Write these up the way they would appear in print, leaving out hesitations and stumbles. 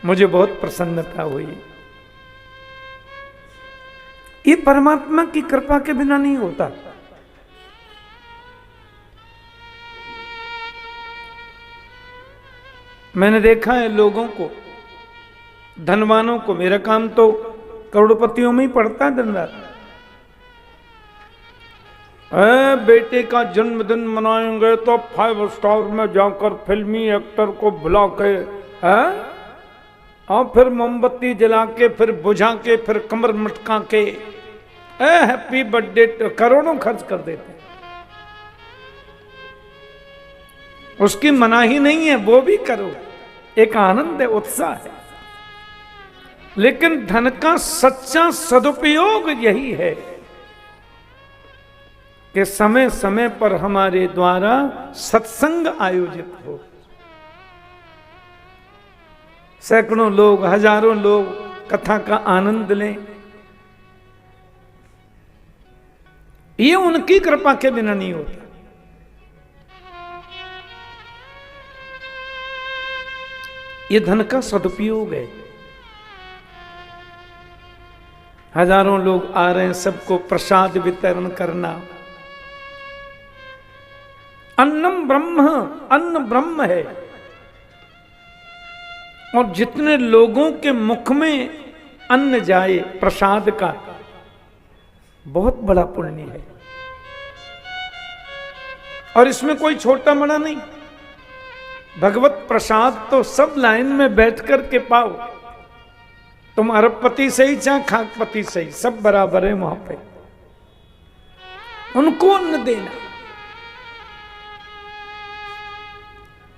मुझे बहुत प्रसन्नता हुई। ये परमात्मा की कृपा के बिना नहीं होता। मैंने देखा है लोगों को, धनवानों को, मेरा काम तो करोड़पतियों में ही पड़ता है दिन रात। बेटे का जन्मदिन मनाएंगे तो 5 स्टार में जाकर फिल्मी एक्टर को बुला के और फिर मोमबत्ती जला के, फिर बुझा के, फिर कमर मटका के हैप्पी बर्थडे करोड़ों खर्च कर देते हैं। उसकी मनाही नहीं है, वो भी करो, एक आनंद है, उत्साह है। लेकिन धन का सच्चा सदुपयोग यही है कि समय समय पर हमारे द्वारा सत्संग आयोजित हो, सैकड़ों लोग, हजारों लोग कथा का आनंद लें। ये उनकी कृपा के बिना नहीं होता। ये धन का सदुपयोग है। हजारों लोग आ रहे हैं, सबको प्रसाद वितरण करना। अन्नम ब्रह्म, अन्न ब्रह्म है। और जितने लोगों के मुख में अन्न जाए प्रसाद का, बहुत बड़ा पुण्य है। और इसमें कोई छोटा बड़ा नहीं। भगवत प्रसाद तो सब लाइन में बैठ कर के पाओ। तुम अरबपति से ही चाहे खाकपति से ही, सब बराबर है वहां पे। उनको अन्न देना,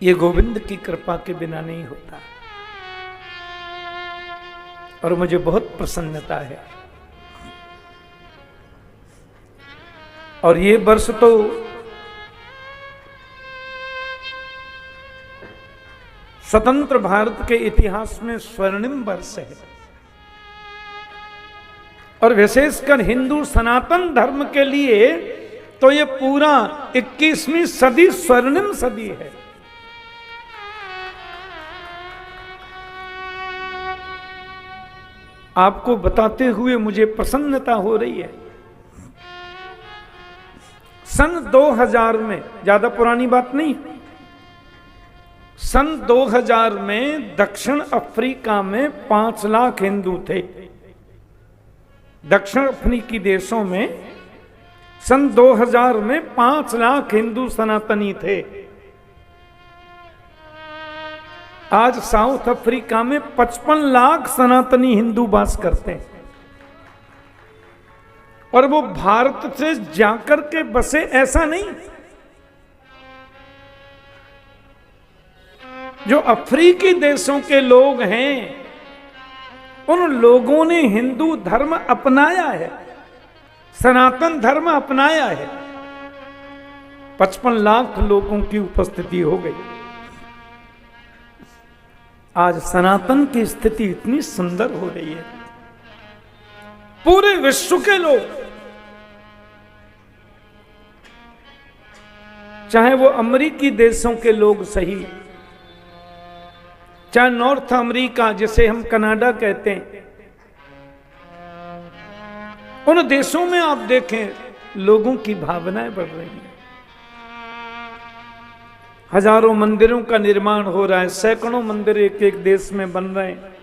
ये गोविंद की कृपा के बिना नहीं होता। और मुझे बहुत प्रसन्नता है। और ये वर्ष तो स्वतंत्र भारत के इतिहास में स्वर्णिम वर्ष है। और विशेषकर हिंदू सनातन धर्म के लिए तो ये पूरा 21वीं सदी स्वर्णिम सदी है। आपको बताते हुए मुझे प्रसन्नता हो रही है। सन 2000 में, ज्यादा पुरानी बात नहीं, सन 2000 में दक्षिण अफ्रीका में 5 लाख हिंदू थे। दक्षिण अफ्रीकी देशों में सन 2000 में 5 लाख हिंदू सनातनी थे। आज साउथ अफ्रीका में 55 लाख सनातनी हिंदू वास करते हैं। और वो भारत से जाकर के बसे ऐसा नहीं। जो अफ्रीकी देशों के लोग हैं, उन लोगों ने हिंदू धर्म अपनाया है, सनातन धर्म अपनाया है। 55 लाख लोगों की उपस्थिति हो गई। आज सनातन की स्थिति इतनी सुंदर हो रही है। पूरे विश्व के लोग, चाहे वो अमेरिकी देशों के लोग सही, चाहे नॉर्थ अमेरिका जिसे हम कनाडा कहते हैं, उन देशों में आप देखें लोगों की भावनाएं बढ़ रही हैं। हजारों मंदिरों का निर्माण हो रहा है, सैकड़ों मंदिर एक एक देश में बन रहे हैं।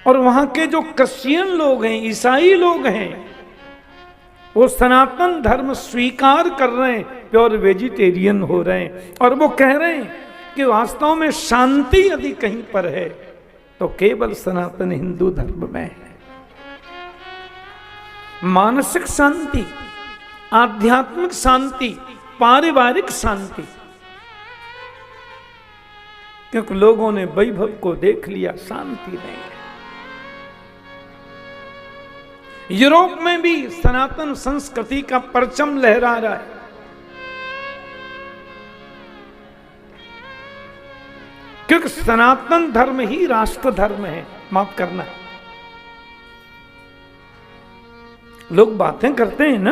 और वहां के जो क्रिश्चियन लोग हैं, ईसाई लोग हैं, वो सनातन धर्म स्वीकार कर रहे हैं, प्योर वेजिटेरियन हो रहे हैं। और वो कह रहे हैं कि वास्तव में शांति यदि कहीं पर है तो केवल सनातन हिंदू धर्म में है। मानसिक शांति, आध्यात्मिक शांति, पारिवारिक शांति। क्योंकि लोगों ने वैभव को देख लिया, शांति नहीं है। यूरोप में भी सनातन संस्कृति का परचम लहरा रहा है। क्योंकि सनातन धर्म ही राष्ट्र धर्म है। माफ करना, लोग बातें करते हैं ना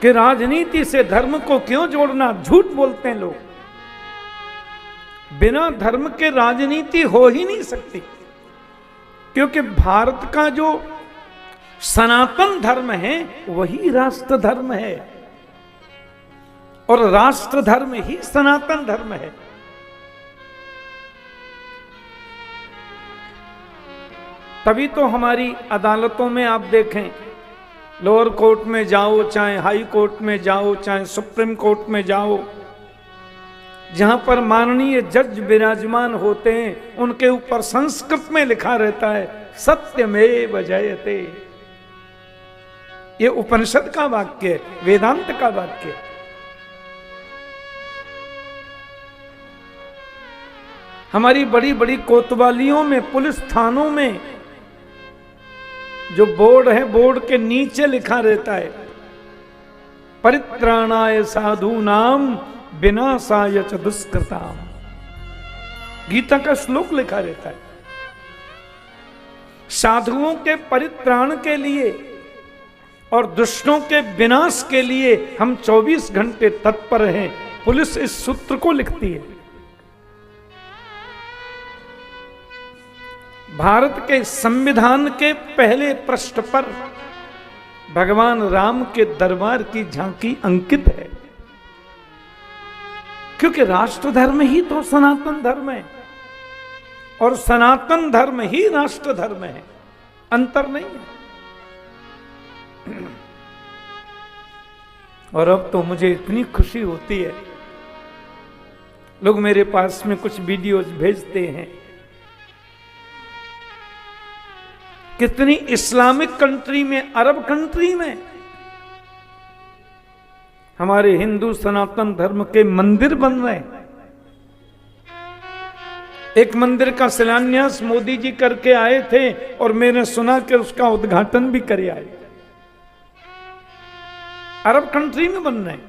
कि राजनीति से धर्म को क्यों जोड़ना। झूठ बोलते हैं लोग। बिना धर्म के राजनीति हो ही नहीं सकती, क्योंकि भारत का जो सनातन धर्म है वही राष्ट्र धर्म है, और राष्ट्र धर्म ही सनातन धर्म है। तभी तो हमारी अदालतों में आप देखें, लोअर कोर्ट में जाओ, चाहे हाई कोर्ट में जाओ, चाहे सुप्रीम कोर्ट में जाओ, जहां पर माननीय जज विराजमान होते हैं उनके ऊपर संस्कृत में लिखा रहता है सत्यमेव जयते। ये उपनिषद का वाक्य है, वेदांत का वाक्य है। हमारी बड़ी बड़ी कोतवालियों में, पुलिस थानों में जो बोर्ड है, बोर्ड के नीचे लिखा रहता है परित्राणाय साधूनाम विनाशाय च दुष्कृताम। गीता का श्लोक लिखा रहता है। साधुओं के परित्राण के लिए और दुष्टों के विनाश के लिए हम 24 घंटे तत्पर हैं। पुलिस इस सूत्र को लिखती है। भारत के संविधान के पहले पृष्ठ पर भगवान राम के दरबार की झांकी अंकित है, क्योंकि राष्ट्र धर्म ही तो सनातन धर्म है और सनातन धर्म ही राष्ट्र धर्म है, अंतर नहीं है। और अब तो मुझे इतनी खुशी होती है, लोग मेरे पास में कुछ वीडियोज भेजते हैं, कितनी इस्लामिक कंट्री में, अरब कंट्री में हमारे हिंदू सनातन धर्म के मंदिर बन रहे हैं। एक मंदिर का शिलान्यास मोदी जी करके आए थे और मैंने सुना कि उसका उद्घाटन भी करे आए। अरब कंट्री में बन रहे हैं,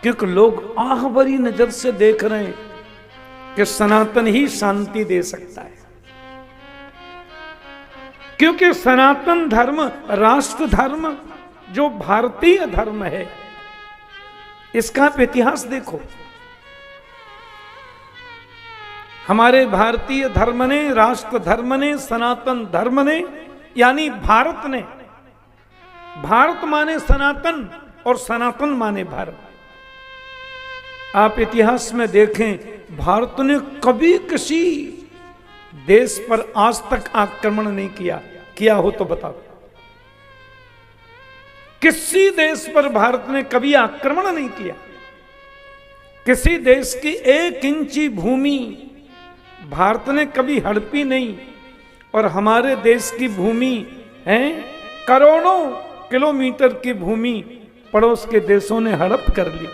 क्योंकि लोग आह भरी नजर से देख रहे हैं कि सनातन ही शांति दे सकता है। क्योंकि सनातन धर्म, राष्ट्र धर्म जो भारतीय धर्म है, इसका आप इतिहास देखो। हमारे भारतीय धर्म ने, राष्ट्र धर्म ने, सनातन धर्म ने, यानी भारत ने, भारत माने सनातन और सनातन माने भारत। आप इतिहास में देखें, भारत ने कभी किसी देश पर आज तक आक्रमण नहीं किया हो तो बताओ। किसी देश पर भारत ने कभी आक्रमण नहीं किया। किसी देश की 1 इंची भूमि भारत ने कभी हड़पी नहीं, और हमारे देश की भूमि है करोड़ों किलोमीटर की भूमि पड़ोस के देशों ने हड़प कर ली।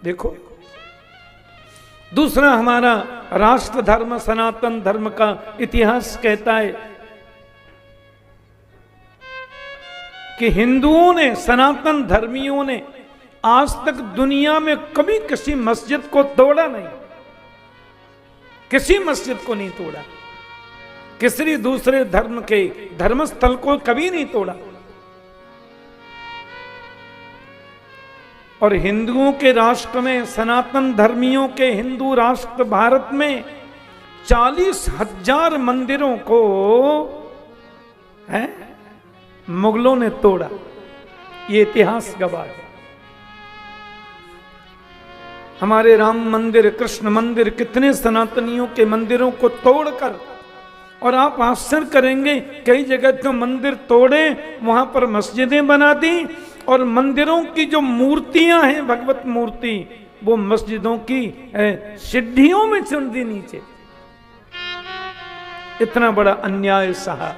देखो, दूसरा हमारा राष्ट्र धर्म, सनातन धर्म का इतिहास कहता है कि हिंदुओं ने, सनातन धर्मियों ने आज तक दुनिया में कभी किसी मस्जिद को तोड़ा नहीं, किसी मस्जिद को नहीं तोड़ा, किसी दूसरे धर्म के धर्मस्थल को कभी नहीं तोड़ा। और हिंदुओं के राष्ट्र में, सनातन धर्मियों के हिंदू राष्ट्र भारत में 40,000 मंदिरों को है मुगलों ने तोड़ा। ये इतिहास गवाह है। हमारे राम मंदिर, कृष्ण मंदिर, कितने सनातनियों के मंदिरों को तोड़कर, और आप आश्चर्य करेंगे, कई जगह तो मंदिर तोड़े, वहां पर मस्जिदें बना दी, और मंदिरों की जो मूर्तियां हैं, भगवत मूर्ति, वो मस्जिदों की सीढ़ियों में चुन दी नीचे। इतना बड़ा अन्याय सहा,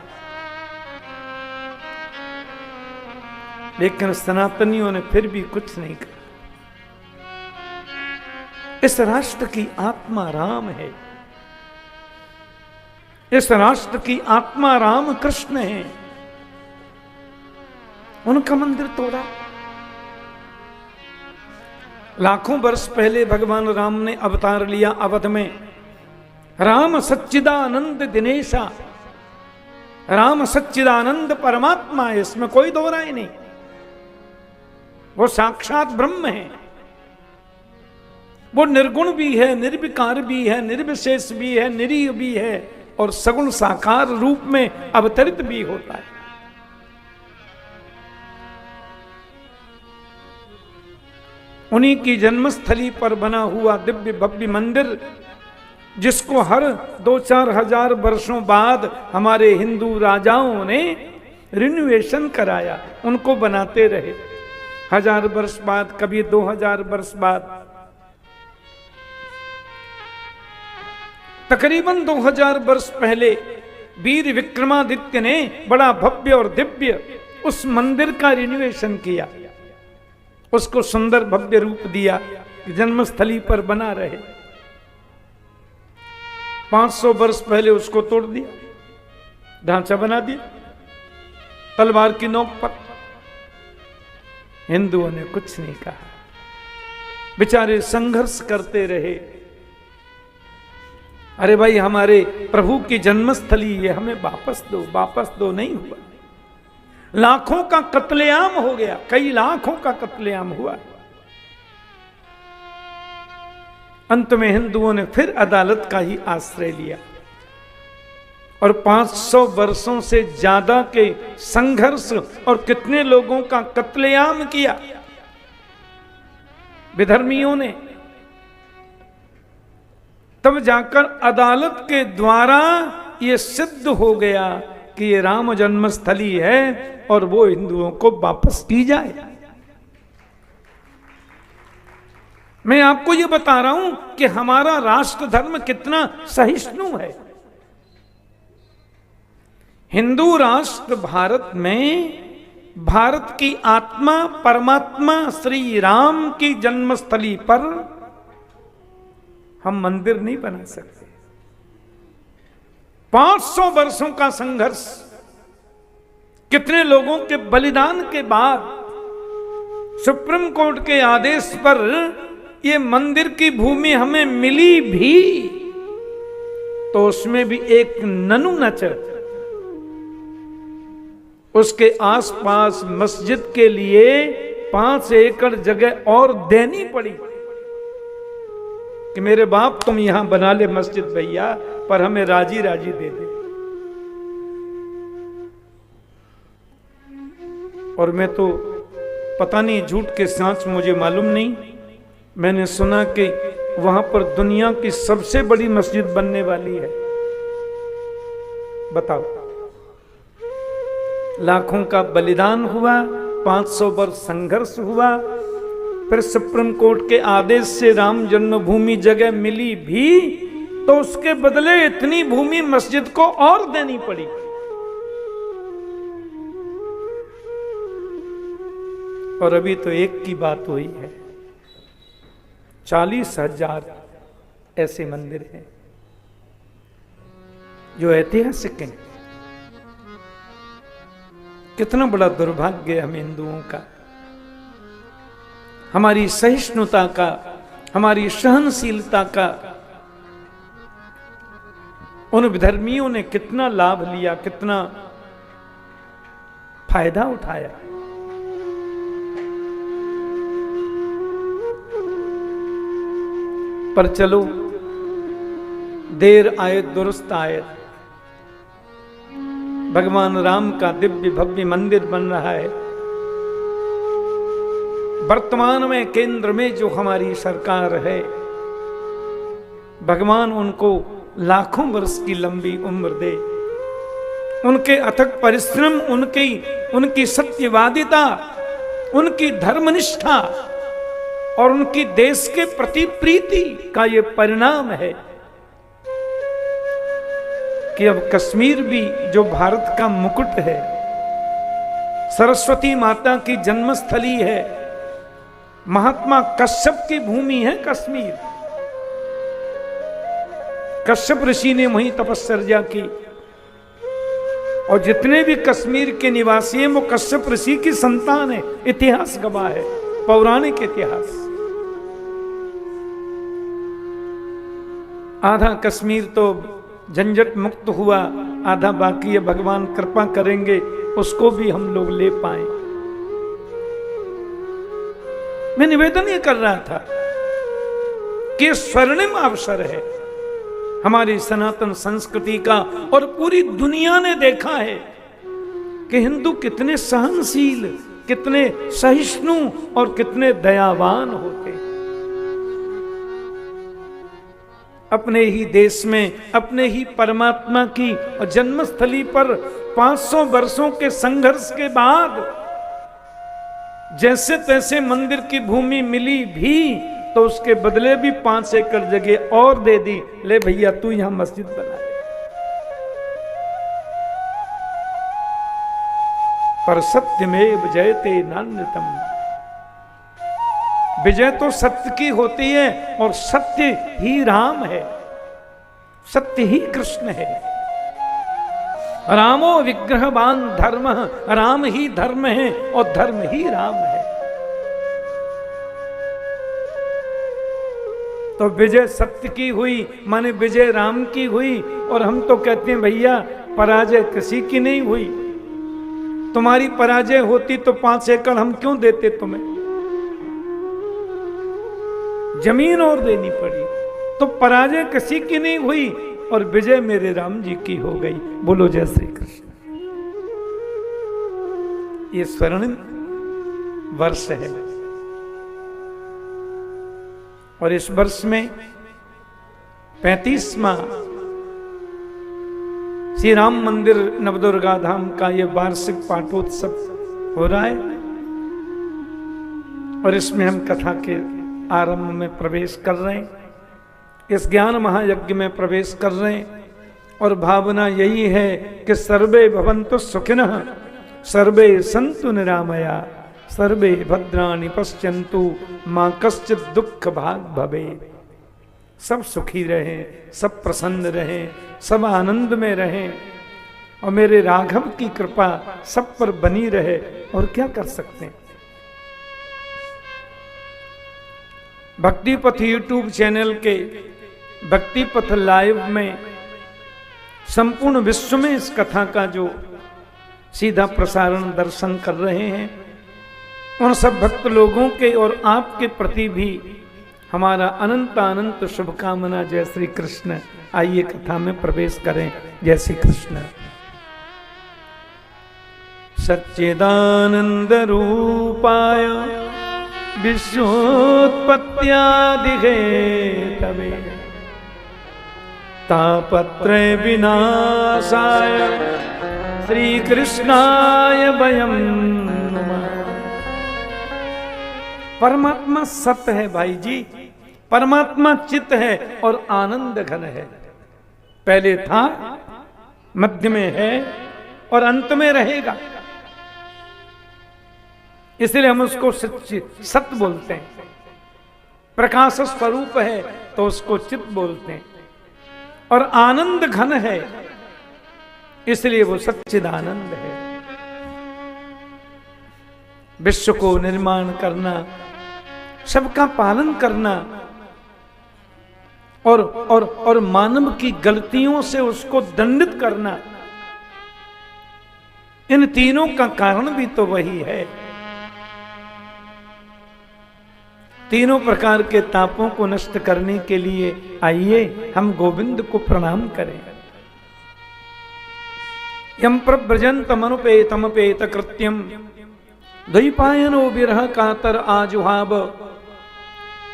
लेकिन सनातनियों ने फिर भी कुछ नहीं कहा। इस राष्ट्र की आत्मा राम है, इस राष्ट्र की आत्मा राम कृष्ण है, उनका मंदिर तोड़ा। लाखों वर्ष पहले भगवान राम ने अवतार लिया अवध में। राम सच्चिदानंद दिनेशा, राम सच्चिदानंद परमात्मा है, इसमें कोई दो राय नहीं। वो साक्षात ब्रह्म है। वो निर्गुण भी है, निर्विकार भी है, निर्विशेष भी है, निरीह भी है और सगुण साकार रूप में अवतरित भी होता है। उन्हीं की जन्मस्थली पर बना हुआ दिव्य भव्य मंदिर, जिसको हर 2-4 हजार वर्षों बाद हमारे हिंदू राजाओं ने रिनोवेशन कराया, उनको बनाते रहे। 1000 वर्ष बाद, कभी 2000 वर्ष बाद, तकरीबन 2000 वर्ष पहले वीर विक्रमादित्य ने बड़ा भव्य और दिव्य उस मंदिर का रिनोवेशन किया, उसको सुंदर भव्य रूप दिया, जन्मस्थली पर बना रहे। 500 वर्ष पहले उसको तोड़ दिया, ढांचा बना दिया तलवार की नोक पर। हिंदुओं ने कुछ नहीं कहा, बेचारे संघर्ष करते रहे। अरे भाई, हमारे प्रभु की जन्मस्थली है, हमें वापस दो, वापस दो। नहीं हुआ। लाखों का कत्लेआम हो गया, कई लाखों का कत्लेआम हुआ। अंत में हिंदुओं ने फिर अदालत का ही आश्रय लिया और 500 वर्षों से ज्यादा के संघर्ष और कितने लोगों का कत्लेआम किया विधर्मियों ने। तब जाकर अदालत के द्वारा यह सिद्ध हो गया कि ये राम जन्मस्थली है और वो हिंदुओं को वापस की जाए। मैं आपको ये बता रहा हूं कि हमारा राष्ट्र धर्म कितना सहिष्णु है। हिंदू राष्ट्र भारत में भारत की आत्मा परमात्मा श्री राम की जन्मस्थली पर हम मंदिर नहीं बना सकते। 500 वर्षों का संघर्ष, कितने लोगों के बलिदान के बाद सुप्रीम कोर्ट के आदेश पर ये मंदिर की भूमि हमें मिली भी, तो उसमें भी एक ननुनच उसके आसपास मस्जिद के लिए 5 एकड़ जगह और देनी पड़ी कि मेरे बाप तुम यहां बना ले मस्जिद भैया, पर हमें राजी राजी दे दे। और मैं तो पता नहीं, झूठ के सांच मुझे मालूम नहीं, मैंने सुना कि वहां पर दुनिया की सबसे बड़ी मस्जिद बनने वाली है। बताओ, लाखों का बलिदान हुआ, 500 वर्ष संघर्ष हुआ, फिर सुप्रीम कोर्ट के आदेश से राम जन्मभूमि जगह मिली भी, तो उसके बदले इतनी भूमि मस्जिद को और देनी पड़ी। और अभी तो एक की बात हुई है, 40,000 ऐसे मंदिर हैं जो ऐतिहासिक हैं। कितना बड़ा दुर्भाग्य हम हिंदुओं का, हमारी सहिष्णुता का, हमारी सहनशीलता का। उन विधर्मियों ने कितना लाभ लिया, कितना फायदा उठाया। पर चलो, देर आए दुरुस्त आए, भगवान राम का दिव्य भव्य मंदिर बन रहा है। वर्तमान में केंद्र में जो हमारी सरकार है, भगवान उनको लाखों वर्ष की लंबी उम्र दे। उनके अथक परिश्रम, उनकी सत्यवादिता, उनकी धर्मनिष्ठा और उनकी देश के प्रति प्रीति का ये परिणाम है कि अब कश्मीर भी जो भारत का मुकुट है, सरस्वती माता की जन्मस्थली है, महात्मा कश्यप की भूमि है कश्मीर। कश्यप ऋषि ने वहीं तपस्या की और जितने भी कश्मीर के निवासी हैं वो कश्यप ऋषि की संतान है। इतिहास गवाह है, पौराणिक इतिहास। आधा कश्मीर तो झंझट मुक्त हुआ, आधा बाकी है। भगवान कृपा करेंगे उसको भी हम लोग ले पाए। मैं निवेदन ये कर रहा था कि स्वर्णिम अवसर है हमारी सनातन संस्कृति का, और पूरी दुनिया ने देखा है कि हिंदू कितने सहनशील, कितने सहिष्णु और कितने दयावान होते। अपने ही देश में अपने ही परमात्मा की जन्मस्थली पर 500 वर्षों के संघर्ष के बाद जैसे तैसे मंदिर की भूमि मिली भी, तो उसके बदले भी 5 एकड़ जगह और दे दी, ले भैया तू यहां मस्जिद बना ले। पर सत्यमेव जयते नान्यतम, विजय तो सत्य की होती है, और सत्य ही राम है, सत्य ही कृष्ण है। रामो विग्रहवान धर्म, राम ही धर्म है और धर्म ही राम है। तो विजय सत्य की हुई माने विजय राम की हुई, और हम तो कहते हैं भैया पराजय किसी की नहीं हुई। तुम्हारी पराजय होती तो 5 एकड़ हम क्यों देते तुम्हें, जमीन और देनी पड़ी। तो पराजय किसी की नहीं हुई और विजय मेरे राम जी की हो गई। बोलो जय श्री कृष्ण। ये स्वर्णिम वर्ष है, और इस वर्ष में 35वां श्री राम मंदिर नवदुर्गा धाम का ये वार्षिक पाठोत्सव हो रहा है, और इसमें हम कथा के आरंभ में प्रवेश कर रहे हैं, इस ज्ञान महायज्ञ में प्रवेश कर रहे हैं। और भावना यही है कि सर्वे भवन्तु सुखिनः, सर्वे सन्तु निरामया, सर्वे भद्राणि पश्यन्तु, मां कश्चित् दुःख भाग् भवेत्। सब सुखी रहें, सब प्रसन्न रहें, सब आनंद में रहें, और मेरे राघव की कृपा सब पर बनी रहे। और क्या कर सकते हैं। भक्ति पथ यूट्यूब चैनल के भक्ति पथ लाइव में संपूर्ण विश्व में इस कथा का जो सीधा प्रसारण दर्शन कर रहे हैं, उन सब भक्त लोगों के और आपके प्रति भी हमारा अनंत अनंत शुभकामना। जय श्री कृष्ण। आइए कथा में प्रवेश करें। जय श्री कृष्ण। सच्चिदानंद रूपाय विश्वोत्पत्त्यादि हेतवे तापत्रय विनाशाय श्री कृष्णाय वयं नमः। परमात्मा सत्य है भाई जी, परमात्मा चित्त है और आनंद घन है। पहले था, मध्य में है और अंत में रहेगा। इसलिए हम उसको सत्य बोलते हैं। प्रकाश स्वरूप है तो उसको चित्त बोलते हैं, और आनंद घन है इसलिए वो सच्चिदानंद है। विश्व को निर्माण करना, सबका पालन करना, और मानव की गलतियों से उसको दंडित करना, इन तीनों का कारण भी तो वही है। तीनों प्रकार के तापों को नष्ट करने के लिए आइए हम गोविंद को प्रणाम करें। यम प्रव्रजन्तमनुपेतमपेत कृत्यम द्वैपायनो विरह कातर आजुहाव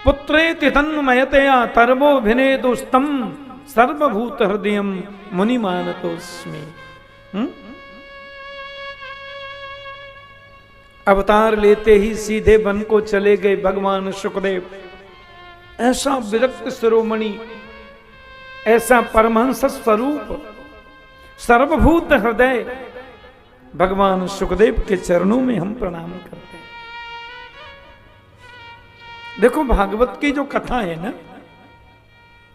पुत्रेति तन्मयतया तर्वोभिनेदुस्तं सर्वभूत हृदयं मुनिमानतोस्मि। अवतार लेते ही सीधे वन को चले गए भगवान शुकदेव। ऐसा विरक्त शिरोमणि, ऐसा परमहंस स्वरूप, सर्वभूत हृदय भगवान शुकदेव के चरणों में हम प्रणाम करते हैं। देखो भागवत की जो कथा है ना,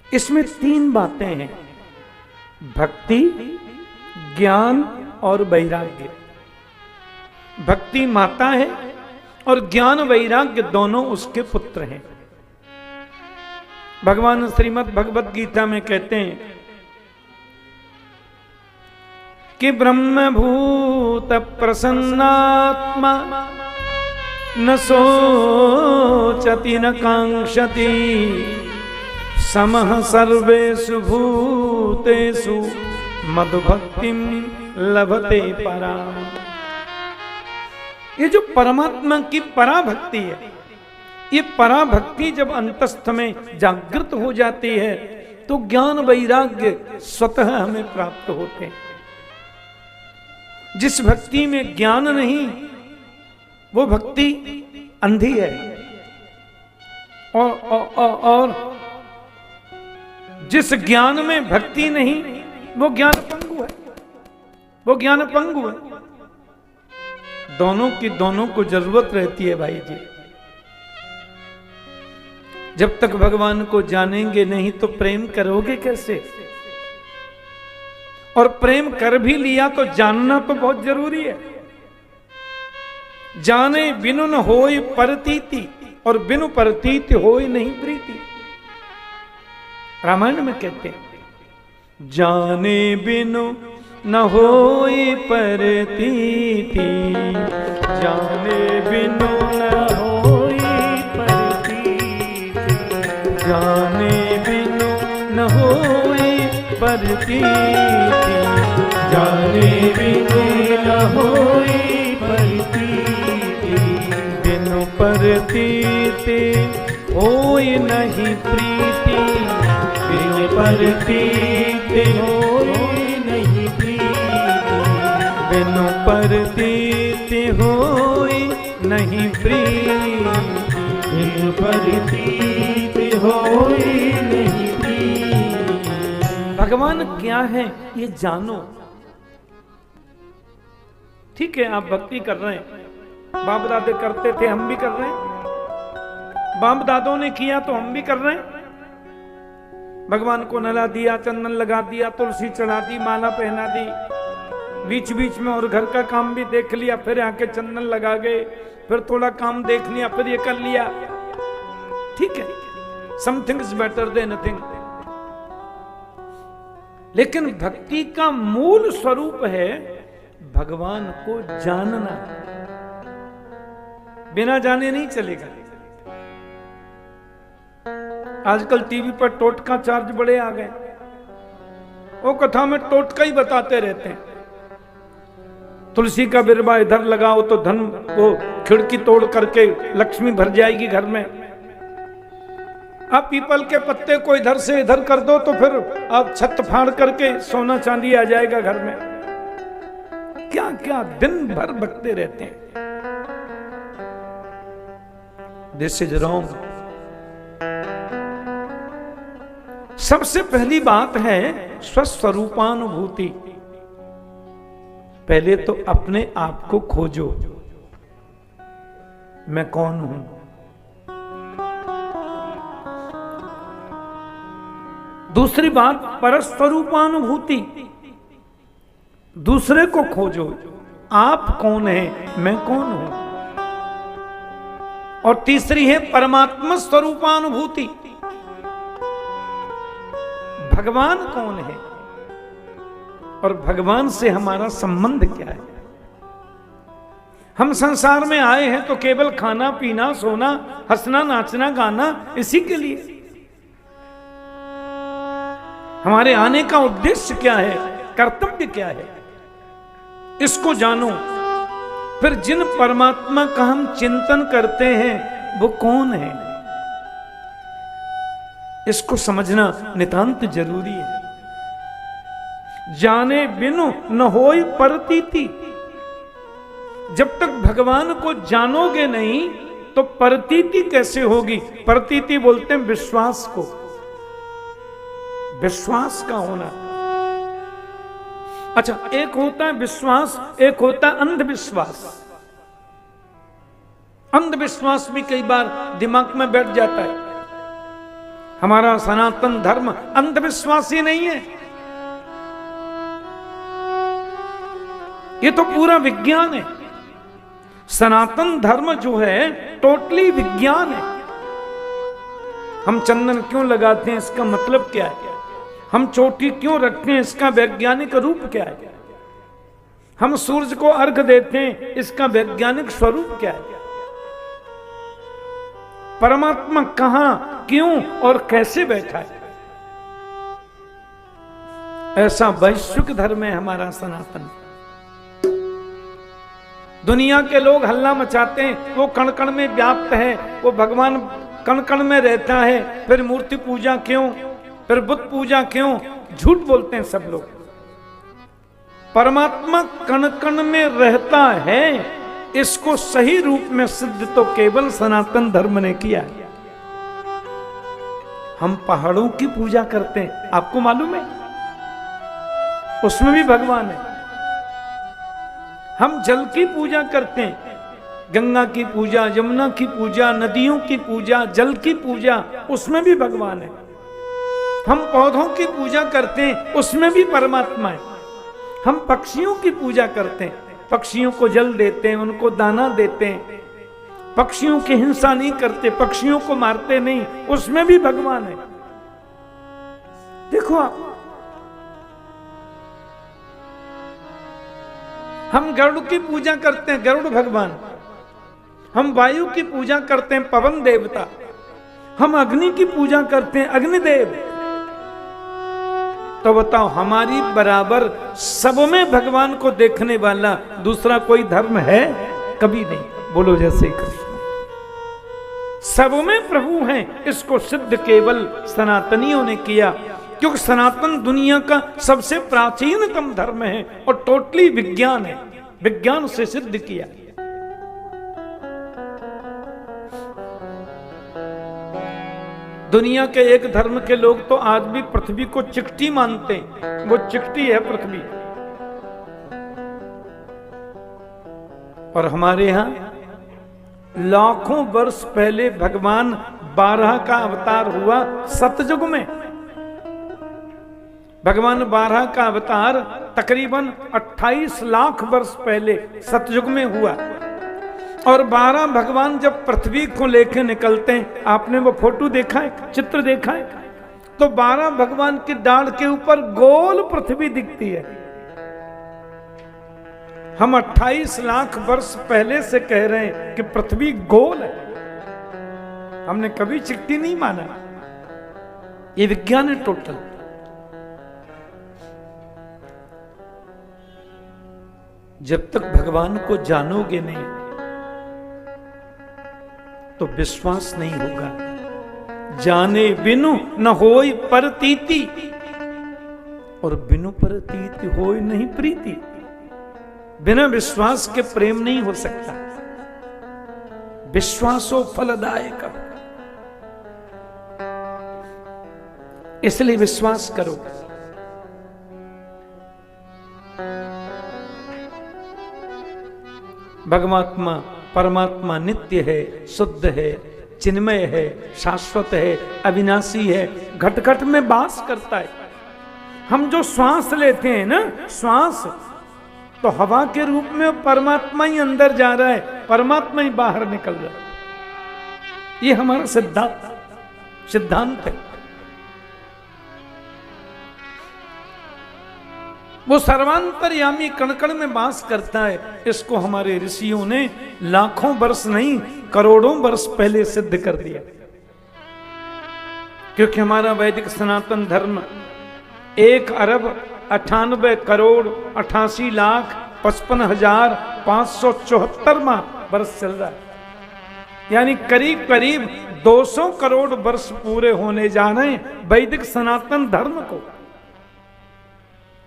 इसमें 3 बातें हैं, भक्ति, ज्ञान और वैराग्य। भक्ति माता है और ज्ञान वैराग्य दोनों उसके पुत्र हैं। भगवान श्रीमद् भगवद गीता में कहते हैं कि ब्रह्मभूत प्रसन्नात्मा न सोचति न कांक्षति समः सर्वेषु भूतेषु मद्भक्तिं लभते पराम। ये जो परमात्मा की पराभक्ति है, ये पराभक्ति जब अंतस्थ में जागृत हो जाती है तो ज्ञान वैराग्य स्वतः हमें प्राप्त होते हैं। जिस भक्ति में ज्ञान नहीं वो भक्ति अंधी है, और जिस ज्ञान में भक्ति नहीं वो ज्ञान पंगु है, वो ज्ञान पंगु है। दोनों की दोनों को जरूरत रहती है भाई जी। जब तक भगवान को जानेंगे नहीं तो प्रेम करोगे कैसे? और प्रेम कर भी लिया तो जानना तो बहुत जरूरी है। जाने बिनु न होय परतीति, और बिनु परतीति होय नहीं प्रीति। रामायण में कहते हैं जाने बिनु न होय परतीति, जाने बिनु न होय परतीति, जाने बिनु न होय परतीति, जाने बिनु न होय परतीति, बिनु परतीति होय नहीं प्रीति, बिनु परतीति होय नहीं प्रीति, बिनु परतीति होय नहीं प्रीति, बिनु परतीति होय नहीं प्रीति। भगवान क्या है ये जानो। ठीक है, आप भक्ति कर रहे हैं, बाप दादे करते थे, हम भी कर रहे हैं। बाप दादों ने किया तो हम भी कर रहे हैं। भगवान को नला दिया, चंदन लगा दिया, तुलसी चढ़ा दी, माला पहना दी, बीच बीच में और घर का काम भी देख लिया, फिर आके चंदन लगा गए, फिर थोड़ा काम देख लिया, फिर ये कर लिया। ठीक है, something is better than nothing. लेकिन भक्ति का मूल स्वरूप है भगवान को जानना। बिना जाने नहीं चलेगा। आजकल टीवी पर टोटका चार्ज बड़े आ गए, वो कथा में टोटका ही बताते रहते हैं। तुलसी का बिरबा इधर लगाओ तो धन, वो खिड़की तोड़ करके लक्ष्मी भर जाएगी घर में। आप पीपल के पत्ते को इधर से इधर कर दो तो फिर आप छत फाड़ करके सोना चांदी आ जाएगा घर में। क्या क्या दिन भर बकते रहते हैं। This is wrong. सबसे पहली बात है स्वस्वरूपानुभूति। पहले तो अपने आप को खोजो, मैं कौन हूं। दूसरी बात परस्वरूपानुभूति, दूसरे को खोजो, आप कौन है, मैं कौन हूं। और तीसरी है परमात्मा स्वरूपानुभूति, भगवान कौन है और भगवान से हमारा संबंध क्या है। हम संसार में आए हैं तो केवल खाना पीना सोना हंसना नाचना गाना इसी के लिए। हमारे आने का उद्देश्य क्या है, कर्तव्य क्या है, इसको जानो। फिर जिन परमात्मा का हम चिंतन करते हैं वो कौन है, इसको समझना नितांत जरूरी है। जाने बिनु न होय परतीति। जब तक भगवान को जानोगे नहीं तो परतीति कैसे होगी। परतीति बोलते हैं विश्वास को, विश्वास का होना। अच्छा, एक होता है विश्वास, एक होता है अंधविश्वास। अंधविश्वास भी कई बार दिमाग में बैठ जाता है। हमारा सनातन धर्म अंधविश्वासी नहीं है, ये तो पूरा विज्ञान है। सनातन धर्म जो है टोटली विज्ञान है। हम चंदन क्यों लगाते हैं, इसका मतलब क्या है। हम चोटी क्यों रखते हैं, इसका वैज्ञानिक रूप क्या है। हम सूरज को अर्घ देते हैं, इसका वैज्ञानिक स्वरूप क्या है। परमात्मा कहां, क्यों और कैसे बैठा है। ऐसा वैश्विक धर्म है हमारा सनातन। दुनिया के लोग हल्ला मचाते हैं, वो कण कण में व्याप्त है, वो भगवान कण कण में रहता है, फिर मूर्ति पूजा क्यों, फिर बुद्ध पूजा क्यों, झूठ बोलते हैं सब लोग। परमात्मा कण कण में रहता है, इसको सही रूप में सिद्ध तो केवल सनातन धर्म ने किया है। हम पहाड़ों की पूजा करते हैं, आपको मालूम है, उसमें भी भगवान है। हम जल की पूजा करते हैं, गंगा की पूजा, यमुना की पूजा, नदियों की पूजा, जल की पूजा, उसमें भी भगवान है। हम पौधों की पूजा करते हैं, उसमें भी परमात्मा है। हम पक्षियों की पूजा करते हैं, पक्षियों को जल देते हैं, उनको दाना देते हैं, पक्षियों की हिंसा नहीं करते, पक्षियों को मारते नहीं, उसमें भी भगवान है। देखो आप, हम गरुड़ की पूजा करते हैं, गरुड़ भगवान। हम वायु की पूजा करते हैं, पवन देवता। हम अग्नि की पूजा करते हैं, अग्निदेव। तो बताओ, हमारी बराबर सब में भगवान को देखने वाला दूसरा कोई धर्म है? कभी नहीं। बोलो जय श्री कृष्ण। सब में प्रभु हैं, इसको सिद्ध केवल सनातनियों ने किया, क्योंकि सनातन दुनिया का सबसे प्राचीनतम धर्म है और टोटली विज्ञान है, विज्ञान से सिद्ध किया। दुनिया के एक धर्म के लोग तो आज भी पृथ्वी को चिकटी मानते हैं, वो चिकटी है पृथ्वी। और हमारे यहां लाखों वर्ष पहले भगवान 12 का अवतार हुआ सतयुग में। भगवान 12 का अवतार तकरीबन 28 लाख वर्ष पहले सतयुग में हुआ। और 12 भगवान जब पृथ्वी को लेकर निकलते हैं, आपने वो फोटो देखा है, चित्र देखा है, तो 12 भगवान की डाढ़ के ऊपर गोल पृथ्वी दिखती है। हम 28 लाख वर्ष पहले से कह रहे हैं कि पृथ्वी गोल है, हमने कभी चिकटी नहीं माना। ये विज्ञान है टोटल। जब तक भगवान को जानोगे नहीं तो विश्वास नहीं होगा। जाने बिनु न होय परतीति, और बिनु परतीति होय नहीं प्रीति। बिना विश्वास के प्रेम नहीं हो सकता। विश्वासो फलदायक, इसलिए विश्वास करो। भगवात्मा परमात्मा नित्य है, शुद्ध है, चिन्मय है, शाश्वत है, अविनाशी है, घट घट में वास करता है। हम जो श्वास लेते हैं ना, श्वास तो हवा के रूप में परमात्मा ही अंदर जा रहा है, परमात्मा ही बाहर निकल रहा है। ये हमारा सिद्धांत है। वो सर्वांतर्यामी कण कण में वास करता है। इसको हमारे ऋषियों ने लाखों वर्ष नहीं, करोड़ों वर्ष पहले सिद्ध कर दिया। क्योंकि हमारा वैदिक सनातन धर्म 1,98,88,55,574वां वर्ष चल रहा है। यानी करीब करीब 200 करोड़ वर्ष पूरे होने जा रहे हैं वैदिक सनातन धर्म को।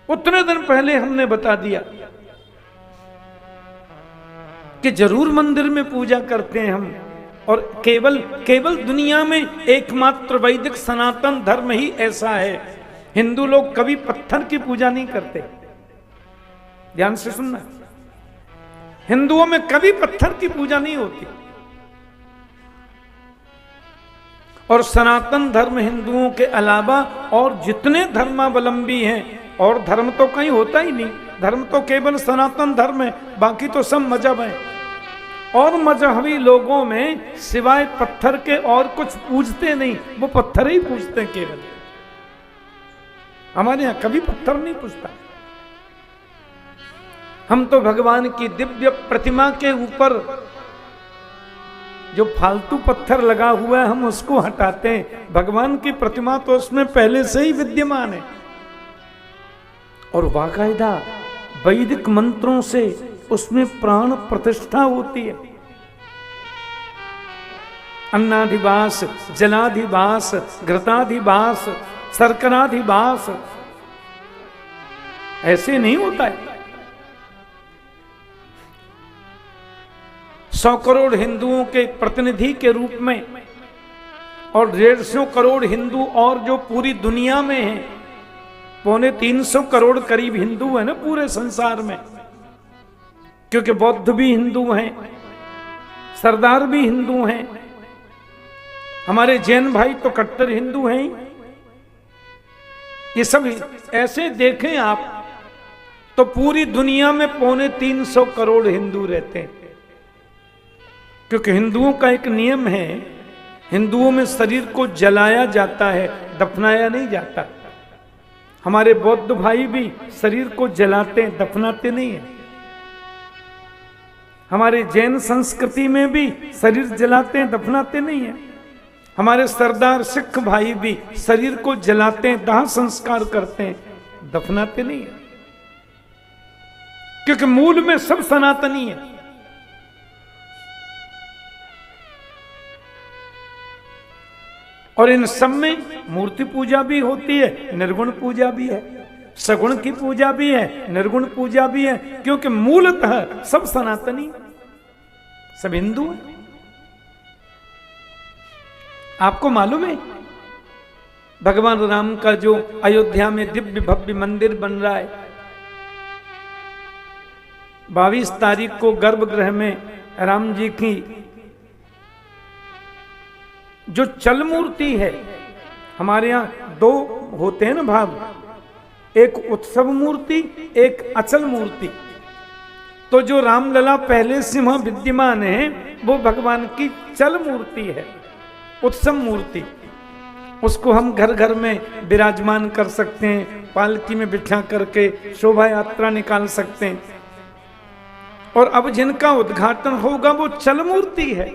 उतने दिन पहले हमने बता दिया कि जरूर मंदिर में पूजा करते हैं हम, और केवल दुनिया में एकमात्र वैदिक सनातन धर्म ही ऐसा है। हिंदू लोग कभी पत्थर की पूजा नहीं करते, ध्यान से सुनना। हिंदुओं में कभी पत्थर की पूजा नहीं होती। और सनातन धर्म हिंदुओं के अलावा और जितने धर्मावलंबी हैं, और धर्म तो कहीं होता ही नहीं, धर्म तो केवल सनातन धर्म है, बाकी तो सब मजहब है। और मजहबी लोगों में सिवाय पत्थर के और कुछ पूजते नहीं, वो पत्थर ही पूजते हैं केवल। हमारे यहां कभी पत्थर नहीं पूजता। हम तो भगवान की दिव्य प्रतिमा के ऊपर जो फालतू पत्थर लगा हुआ है हम उसको हटाते हैं, भगवान की प्रतिमा तो उसमें पहले से ही विद्यमान है। और बाकायदा वैदिक मंत्रों से उसमें प्राण प्रतिष्ठा होती है। अन्नाधिवास, जलाधिवास, घृताधिवास, शर्कराधिवास, ऐसे नहीं होता है। 100 करोड़ हिंदुओं के प्रतिनिधि के रूप में और 150 करोड़ हिंदू और जो पूरी दुनिया में है, 250 करोड़ करीब हिंदू है ना पूरे संसार में, क्योंकि बौद्ध भी हिंदू हैं, सरदार भी हिंदू हैं, हमारे जैन भाई तो कट्टर हिंदू हैं। ये सब ऐसे देखें आप तो पूरी दुनिया में 250 करोड़ हिंदू रहते हैं। क्योंकि हिंदुओं का एक नियम है, हिंदुओं में शरीर को जलाया जाता है, दफनाया नहीं जाता। हमारे बौद्ध भाई भी शरीर को जलाते हैं, दफनाते नहीं है। हमारे जैन संस्कृति में भी शरीर जलाते हैं, दफनाते नहीं है। हमारे सरदार सिख भाई भी शरीर को जलाते हैं, दाह संस्कार करते हैं, दफनाते नहीं है। क्योंकि मूल में सब सनातनी है। और इन सब में मूर्ति पूजा भी होती है, निर्गुण पूजा भी है, सगुण की पूजा भी है, निर्गुण पूजा भी है, क्योंकि मूलतः सब सनातनी, सब हिंदू है। आपको मालूम है भगवान राम का जो अयोध्या में दिव्य भव्य मंदिर बन रहा है, 22 तारीख को गर्भगृह में राम जी की जो चल मूर्ति है, हमारे यहां 2 होते हैं ना भाव, एक उत्सव मूर्ति, एक अचल मूर्ति। तो जो रामलला पहले से वहां विद्यमान है वो भगवान की चल मूर्ति है, उत्सव मूर्ति। उसको हम घर घर में विराजमान कर सकते हैं, पालकी में बिठा करके शोभा यात्रा निकाल सकते हैं। और अब जिनका उद्घाटन होगा वो चल मूर्ति है,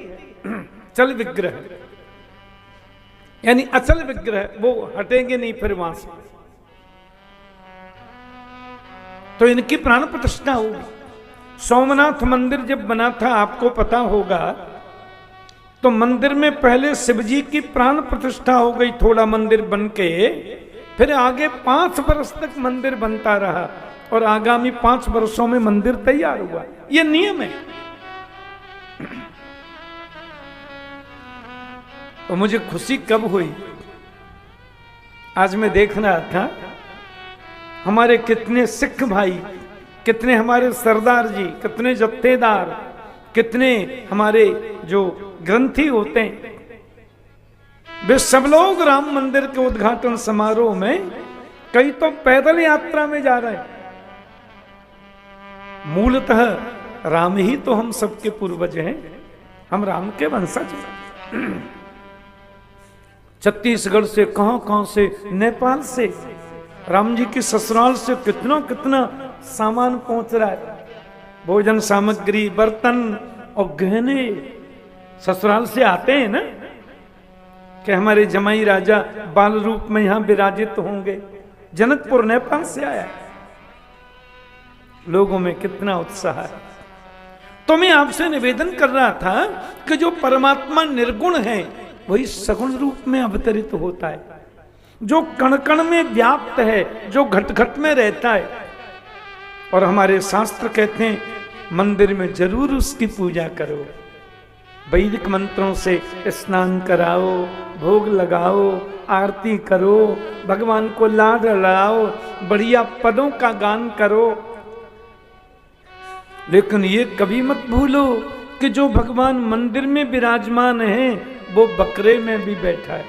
चल विग्रह, यानी अचल विग्रह, वो हटेंगे नहीं फिर वहां से। तो इनकी प्राण प्रतिष्ठा होगी। सोमनाथ मंदिर जब बना था, आपको पता होगा, तो मंदिर में पहले शिव जी की प्राण प्रतिष्ठा हो गई, थोड़ा मंदिर बन के, फिर आगे 5 वर्ष तक मंदिर बनता रहा और आगामी 5 वर्षों में मंदिर तैयार हुआ। यह नियम है। तो मुझे खुशी कब हुई, आज मैं देख रहा था हमारे कितने सिख भाई, कितने हमारे सरदार जी, कितने जत्थेदार, कितने हमारे जो ग्रंथी होते हैं, वे सब लोग राम मंदिर के उद्घाटन समारोह में, कई तो पैदल यात्रा में जा रहे हैं। मूलतः राम ही तो हम सबके पूर्वज हैं, हम राम के वंशज हैं। छत्तीसगढ़ से, कहां से, नेपाल से, राम जी की ससुराल से कितना कितना सामान पहुंच रहा है, भोजन सामग्री, बर्तन और गहने ससुराल से आते हैं ना, कि हमारे जमाई राजा बाल रूप में यहां विराजित होंगे। जनकपुर नेपाल से आया, लोगों में कितना उत्साह है। तो मैं आपसे निवेदन कर रहा था कि जो परमात्मा निर्गुण है वही सगुण रूप में अवतरित होता है, जो कण कण में व्याप्त है, जो घट घट में रहता है। और हमारे शास्त्र कहते हैं मंदिर में जरूर उसकी पूजा करो, वैदिक मंत्रों से स्नान कराओ, भोग लगाओ, आरती करो, भगवान को लाड लड़ाओ, बढ़िया पदों का गान करो। लेकिन ये कभी मत भूलो कि जो भगवान मंदिर में विराजमान है वो बकरे में भी बैठा है,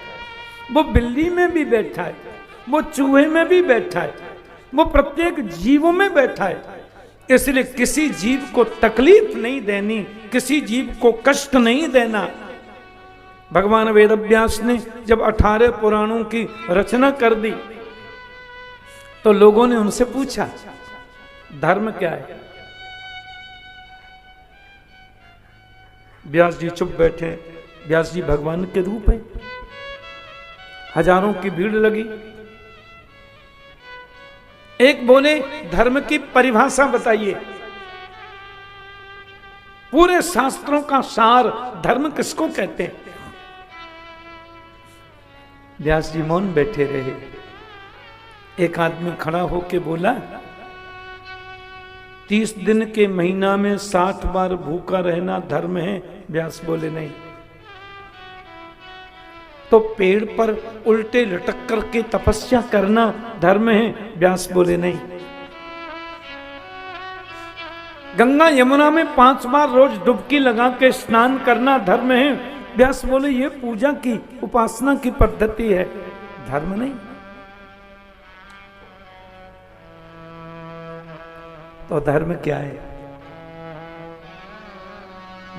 वो बिल्ली में भी बैठा है, वो चूहे में भी बैठा है, वो प्रत्येक जीवों में बैठा है। इसलिए किसी जीव को तकलीफ नहीं देनी, किसी जीव को कष्ट नहीं देना। भगवान वेदव्यास ने जब 18 पुराणों की रचना कर दी तो लोगों ने उनसे पूछा धर्म क्या है। व्यास जी चुप बैठे। व्यास जी भगवान के रूप है। हजारों की भीड़ लगी। एक बोले धर्म की परिभाषा बताइए, पूरे शास्त्रों का सार धर्म किसको कहते हैं? व्यास जी मौन बैठे रहे। एक आदमी खड़ा होके बोला, 30 दिन के महीना में 60 बार भूखा रहना धर्म है? व्यास बोले नहीं। तो पेड़ पर उल्टे लटक करके तपस्या करना धर्म है? व्यास बोले नहीं। गंगा यमुना में 5 बार रोज डुबकी लगा के स्नान करना धर्म है? व्यास बोले ये पूजा की उपासना की पद्धति है, धर्म नहीं। तो धर्म क्या है?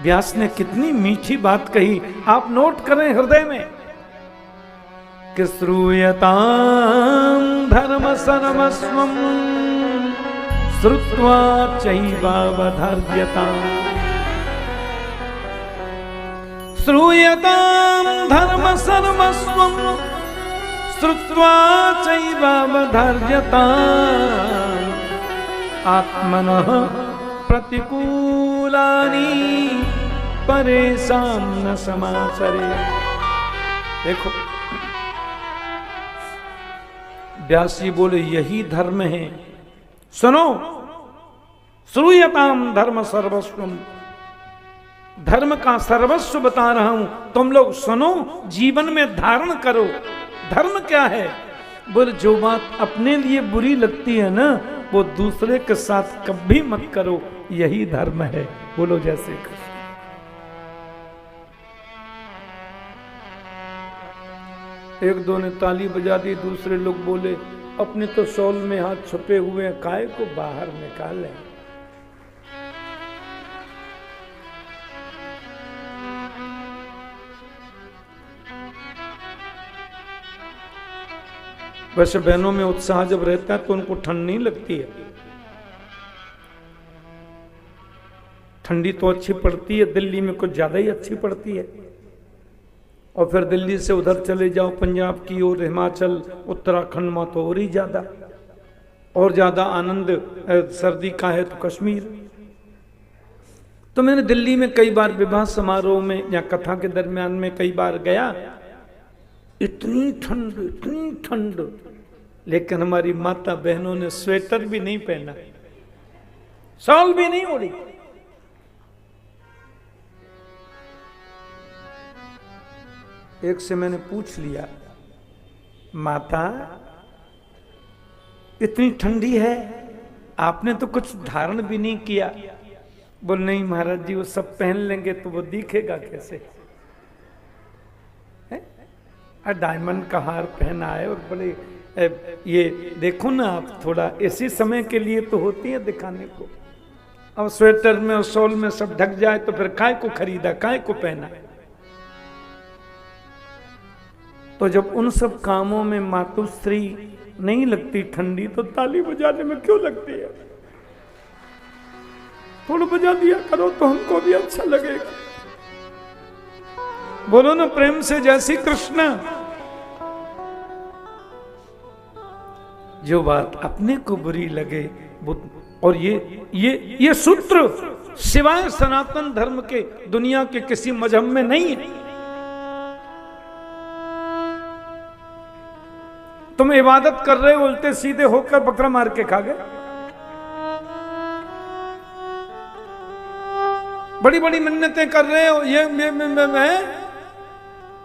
व्यास ने कितनी मीठी बात कही, आप नोट करें हृदय में कि श्रूयतां धर्म सर्वस्वं श्रुत्वा चैवावधार्यताम्। श्रूयतां धर्म सर्वस्वं श्रुत्वा चैवावधार्यताम्। आत्मनः प्रतिकूलानि परेषां न समाचरे। देखो व्यास जी बोले यही धर्म है। सुनो, श्रूयताम धर्म सर्वस्वम, धर्म का सर्वस्व बता रहा हूं, तुम लोग सुनो, जीवन में धारण करो। धर्म क्या है? बोले जो बात अपने लिए बुरी लगती है ना, वो दूसरे के साथ कभी मत करो, यही धर्म है। बोलो जैसे कृष्ण। एक दो ने ताली बजा दी, दूसरे लोग बोले अपने तो शॉल में हाथ छुपे हुए हैं, काय को बाहर निकाले। वैसे बहनों में उत्साह जब रहता है तो उनको ठंड नहीं लगती है। ठंडी तो अच्छी पड़ती है, दिल्ली में कुछ ज्यादा ही अच्छी पड़ती है। और फिर दिल्ली से उधर चले जाओ पंजाब की ओर, हिमाचल, उत्तराखंड में तो और ही ज्यादा, और ज्यादा आनंद सर्दी का है तो कश्मीर। तो मैंने दिल्ली में कई बार विवाह समारोह में या कथा के दरमियान में कई बार गया, इतनी ठंड, लेकिन हमारी माता बहनों ने स्वेटर भी नहीं पहना, शॉल भी नहीं ओढ़ी। एक से मैंने पूछ लिया, माता इतनी ठंडी है, आपने तो कुछ धारण भी नहीं किया। बोल नहीं महाराज जी, वो सब पहन लेंगे तो वो दिखेगा कैसे? डायमंड का हार पहना है और बड़े ये देखो ना आप, थोड़ा इसी समय के लिए तो होती है दिखाने को। अब स्वेटर में और शॉल में सब ढक जाए तो फिर काय को खरीदा, काय को पहना? तो जब उन सब कामों में मातुश्री नहीं लगती ठंडी, तो ताली बजाने में क्यों लगती है? थोड़ा बजा दिया करो तो हमको भी अच्छा लगेगा। बोलो ना प्रेम से जय श्री कृष्ण। जो बात अपने को बुरी लगे वो, और ये सूत्र सिवाय सनातन धर्म के दुनिया के किसी मजहब में नहीं है। तुम इबादत कर रहे हो, उल्टे सीधे होकर बकरा मार के खा गए, बड़ी बड़ी मिन्नतें कर रहे हो, ये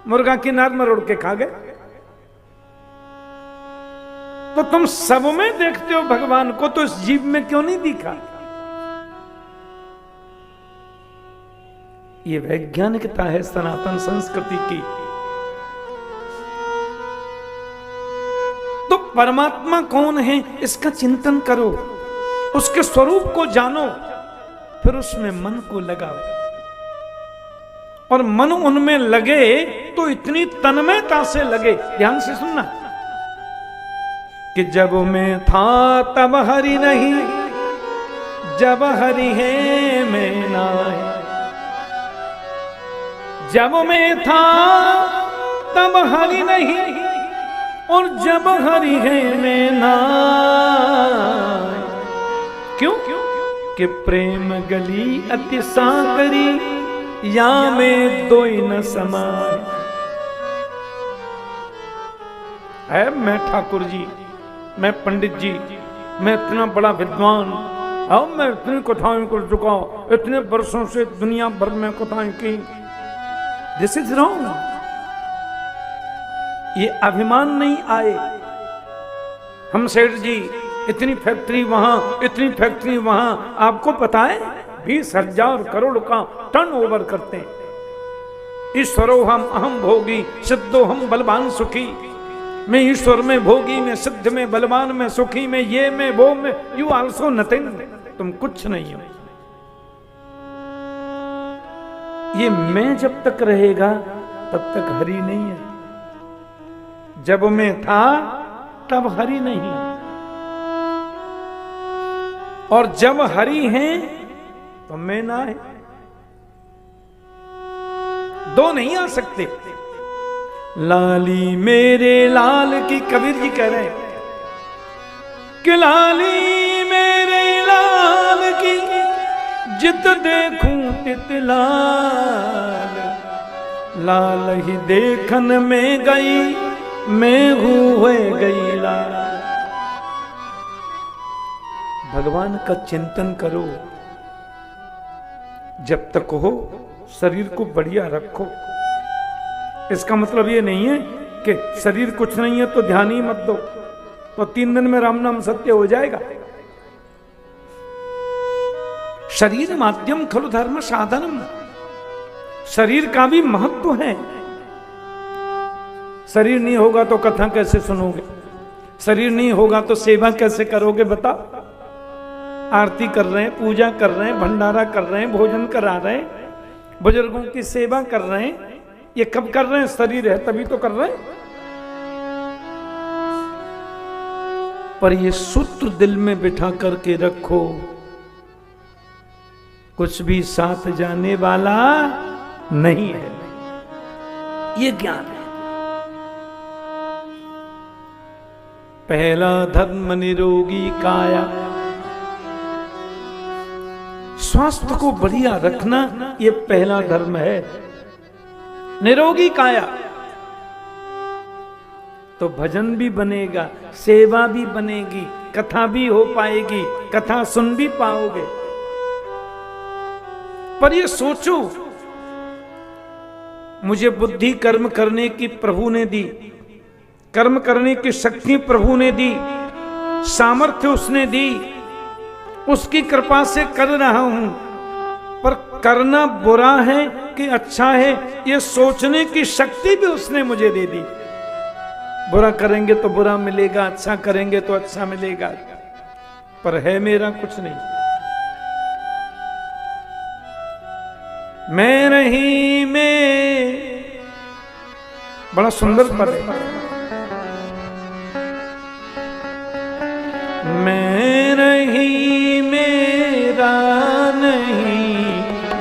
मुर्गा की नार मरोड़ के खा गए। तो तुम सब में देखते हो भगवान को, तो इस जीव में क्यों नहीं दिखा? ये वैज्ञानिकता है सनातन संस्कृति की। तो परमात्मा कौन है इसका चिंतन करो, उसके स्वरूप को जानो, फिर उसमें मन को लगाओ। और मन उनमें लगे तो इतनी तन्मयता से लगे, ध्यान से सुनना, कि जब मैं था तब हरि नहीं, जब हरि है मैं नाहीं। जब मैं था तब हरि नहीं, और जब हरि है मैं ना। क्यों? कि प्रेम गली अति सागरी, या में दोई न समाए। है मैं ठाकुर जी, मैं पंडित जी, मैं इतना बड़ा विद्वान, अब मैं इतनी कथाएं कर चुका, इतने वर्षों से दुनिया भर में कथाएं की। This is wrong. ये अभिमान नहीं आए। हम सेठ जी इतनी फैक्ट्री वहां, इतनी फैक्ट्री वहां, आपको पता है 20,000 करोड़ का टर्नओवर करते हैं। ईश्वरो हम अहम भोगी, सिद्धो हम बलवान सुखी। मैं ईश्वर में भोगी, मैं सिद्ध में बलवान में सुखी, में ये में वो में, यू आल्सो नथिंग। तुम कुछ नहीं हो। ये मैं जब तक रहेगा तब तक हरि नहीं है। जब मैं था तब हरि नहीं, और जब हरि है तो मैं ना है। दो नहीं आ सकते। लाली मेरे लाल की, कबीर जी कह रहे हैं कि लाली मेरे लाल की, जित देखूं तित लाल। लाल ही देखन में गई, मैं हुए गई लाल। भगवान का चिंतन करो जब तक हो, शरीर को बढ़िया रखो। इसका मतलब ये नहीं है कि शरीर कुछ नहीं है तो ध्यान ही मत दो, तो 3 दिन में राम नाम सत्य हो जाएगा। शरीर माध्यम खलु धर्म साधनम। शरीर का भी महत्व है। शरीर नहीं होगा तो कथा कैसे सुनोगे? शरीर नहीं होगा तो सेवा कैसे करोगे? बता। आरती कर रहे हैं, पूजा कर रहे हैं, भंडारा कर रहे हैं, भोजन करा रहे हैं, बुजुर्गों की सेवा कर रहे हैं, ये कब कर रहे हैं? शरीर है तभी तो कर रहे हैं। पर ये सूत्र दिल में बिठा करके रखो, कुछ भी साथ जाने वाला नहीं है। ये ज्ञान है। पहला धर्म निरोगी काया। स्वास्थ्य को बढ़िया रखना ये पहला धर्म है। निरोगी काया तो भजन भी बनेगा, सेवा भी बनेगी, कथा भी हो पाएगी, कथा सुन भी पाओगे। पर ये सोचो, मुझे बुद्धि कर्म करने की प्रभु ने दी, कर्म करने की शक्ति प्रभु ने दी, सामर्थ्य उसने दी, उसकी कृपा से कर रहा हूं। पर करना बुरा है कि अच्छा है, ये सोचने की शक्ति भी उसने मुझे दे दी। बुरा करेंगे तो बुरा मिलेगा, अच्छा करेंगे तो अच्छा मिलेगा, पर है मेरा कुछ नहीं। मैं नहीं मैं, बड़ा सुंदर पद है। मैं नहीं मेरा नहीं,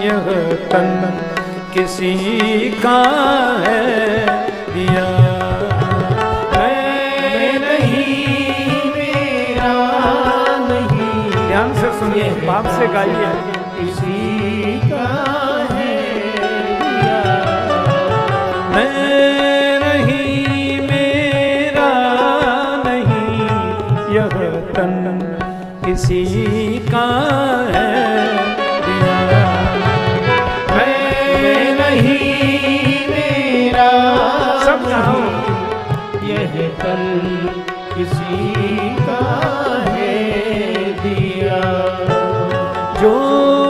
यह तन किसी का है दिया। मैं नहीं मेरा नहीं, ध्यान से सुनिए, बाप से गाइए। किसी का है दिया। मैं नहीं मेरा नहीं, यह तन किसी का है दिया। मैं नहीं मेरा, सब गाओ। यह तन किसी का है दिया। जो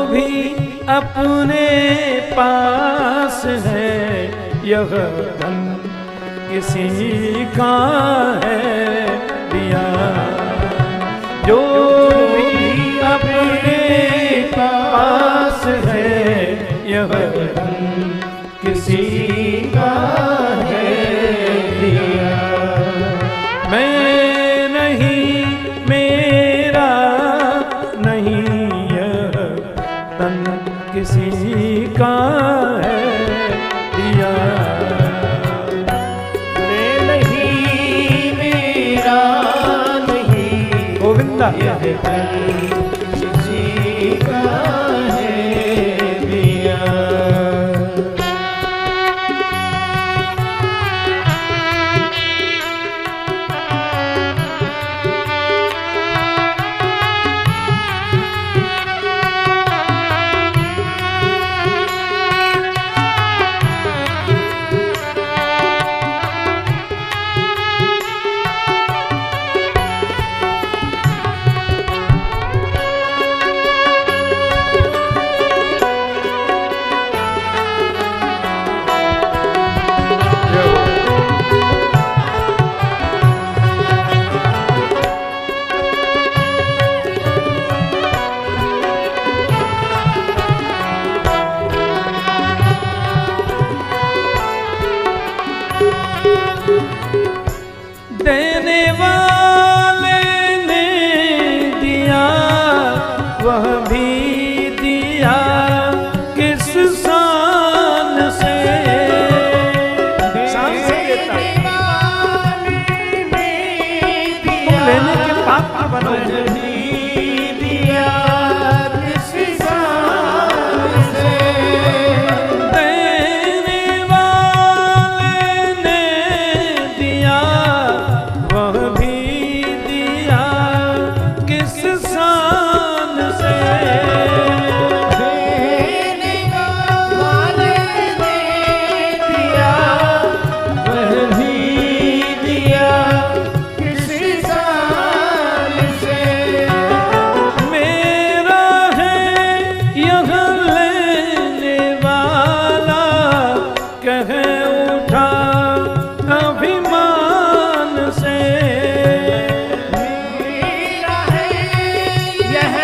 भी अपने पास है, यह धन किसी का है दिया। जो भी अपने पास है, यह धन किसी का है दिया। मैं नहीं मेरा नहीं, यह तन किसी का है गोविंदा। किसी का है दिया। देने वाले ने दिया वह भी दिया किस शान से। शान से देता तुम लेने के पात्र बनो। दिया किस शान से। देने वाले ने दिया वह भी दिया किस शान से। देने वाले ने दिया वह भी दिया किस शान से। मेरा है यह लेने वाला कह उठा अभिमान से। मेरा है यह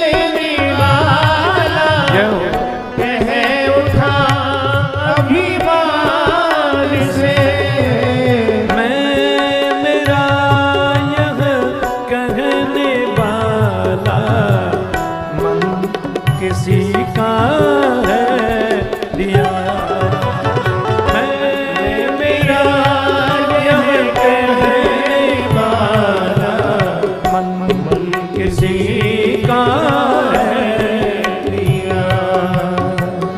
लेने वाला कह उठा अभिमान से। मैं मेरा यह कहने वाला मन किसी का है दिया। मैं मेरा यह कहने वाला मन किसी का है दिया।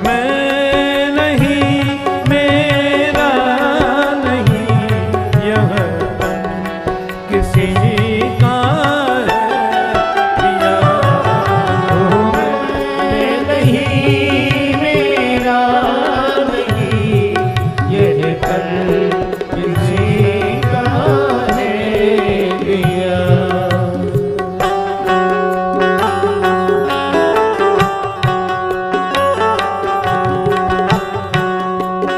मैं नहीं मेरा नहीं यह तन किसी का है दिया। मैं नहीं मेरा नहीं यह तन किसी का है दिया।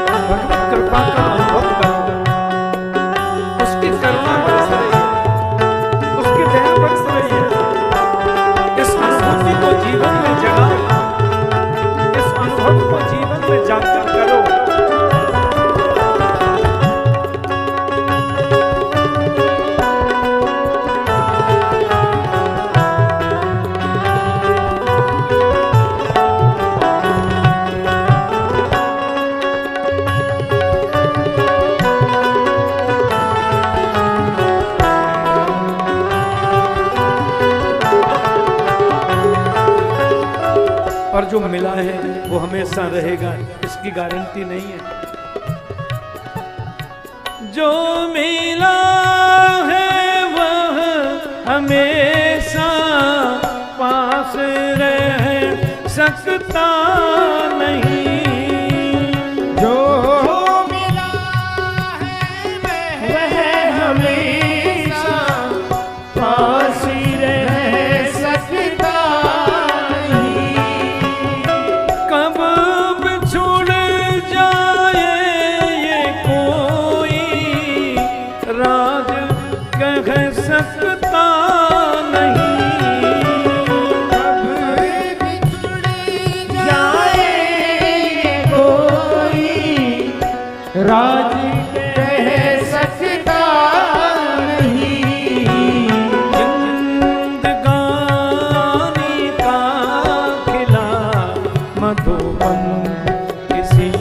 भगवत कृपा का अनुभव करो। उसकी करुणा बरस रही है, उसकी दया बरस रही है। इस अनुभूति को जीवन में जगाओ, इस अनुभव को जीवन में जागृत करो। और जो मिला है वो हमेशा रहेगा, इसकी गारंटी नहीं है। जो मिला है वह हमेशा पास रह सकता नहीं। जो मिला है वह हमेशा पास रह सकता नहीं। कब बिछुड़ जाए ये कोई राज कह सकता नहीं। कब बिछुड़ जाए ये कोई राज कह सकता नहीं। जिंदगानी का खिला मधुबन किसी